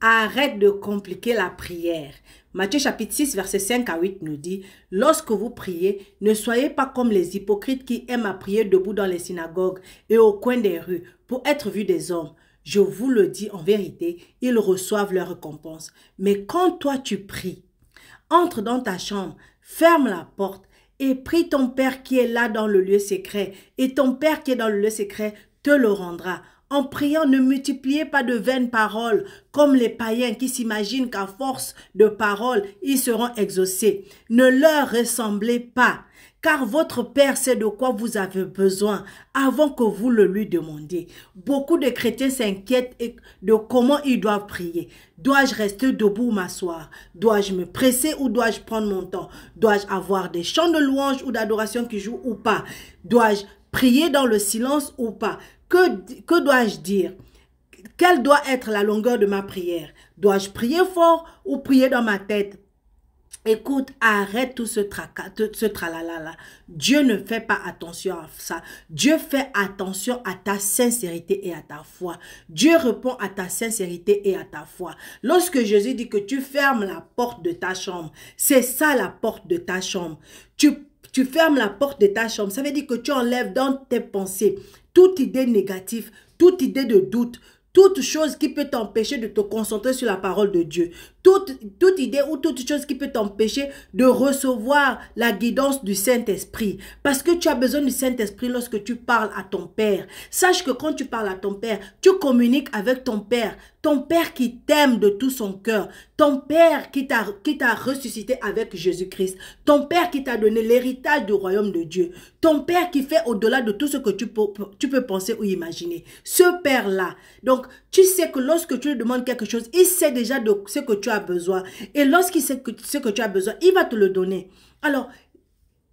Arrête de compliquer la prière. Matthieu chapitre 6, verset 5 à 8 nous dit, « Lorsque vous priez, ne soyez pas comme les hypocrites qui aiment à prier debout dans les synagogues et au coin des rues pour être vus des hommes. Je vous le dis en vérité, ils reçoivent leur récompense. Mais quand toi tu pries, entre dans ta chambre, ferme la porte et prie ton Père qui est là dans le lieu secret. Et ton Père qui est dans le lieu secret te le rendra. En priant, ne multipliez pas de vaines paroles comme les païens qui s'imaginent qu'à force de paroles, ils seront exaucés. Ne leur ressemblez pas, car votre Père sait de quoi vous avez besoin avant que vous le lui demandiez. » Beaucoup de chrétiens s'inquiètent de comment ils doivent prier. Dois-je rester debout ou m'asseoir? Dois-je me presser ou dois-je prendre mon temps? Dois-je avoir des chants de louange ou d'adoration qui jouent ou pas? Dois-je prier dans le silence ou pas? Que dois-je dire? Quelle doit être la longueur de ma prière? Dois-je prier fort ou prier dans ma tête? Écoute, arrête tout ce tralala. Dieu ne fait pas attention à ça. Dieu fait attention à ta sincérité et à ta foi. Dieu répond à ta sincérité et à ta foi. Lorsque Jésus dit que tu fermes la porte de ta chambre, c'est ça la porte de ta chambre. Tu fermes la porte de ta chambre. Ça veut dire que tu enlèves dans tes pensées toute idée négative, toute idée de doute, toute chose qui peut t'empêcher de te concentrer sur la parole de Dieu. Toute idée ou toute chose qui peut t'empêcher de recevoir la guidance du Saint-Esprit. Parce que tu as besoin du Saint-Esprit lorsque tu parles à ton Père. Sache que quand tu parles à ton Père, tu communiques avec ton Père. Ton Père qui t'aime de tout son cœur. Ton Père qui t'a ressuscité avec Jésus-Christ. Ton Père qui t'a donné l'héritage du royaume de Dieu. Ton Père qui fait au-delà de tout ce que tu peux penser ou imaginer. Ce Père-là. Donc, tu sais que lorsque tu lui demandes quelque chose, il sait déjà de ce que tu as besoin. Et lorsqu'il sait ce que tu as besoin, il va te le donner. Alors,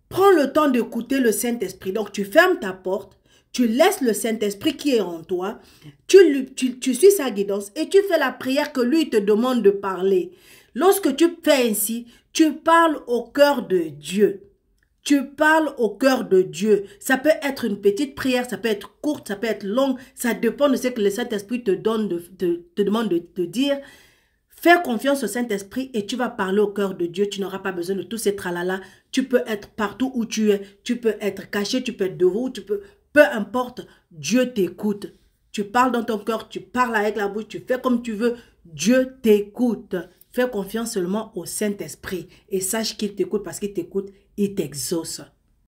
prends le temps d'écouter le Saint-Esprit. Donc, tu fermes ta porte, tu laisses le Saint-Esprit qui est en toi, tu suis sa guidance et tu fais la prière que lui te demande de parler. Lorsque tu fais ainsi, tu parles au cœur de Dieu. Tu parles au cœur de Dieu. Ça peut être une petite prière, ça peut être courte, ça peut être longue. Ça dépend de ce que le Saint-Esprit te demande de dire. Fais confiance au Saint-Esprit et tu vas parler au cœur de Dieu. Tu n'auras pas besoin de tous ces tralala. Tu peux être partout où tu es. Tu peux être caché, tu peux être debout, peu importe. Dieu t'écoute. Tu parles dans ton cœur, tu parles avec la bouche, tu fais comme tu veux. Dieu t'écoute. Fais confiance seulement au Saint-Esprit et sache qu'il t'écoute parce qu'il t'écoute, il t'exauce.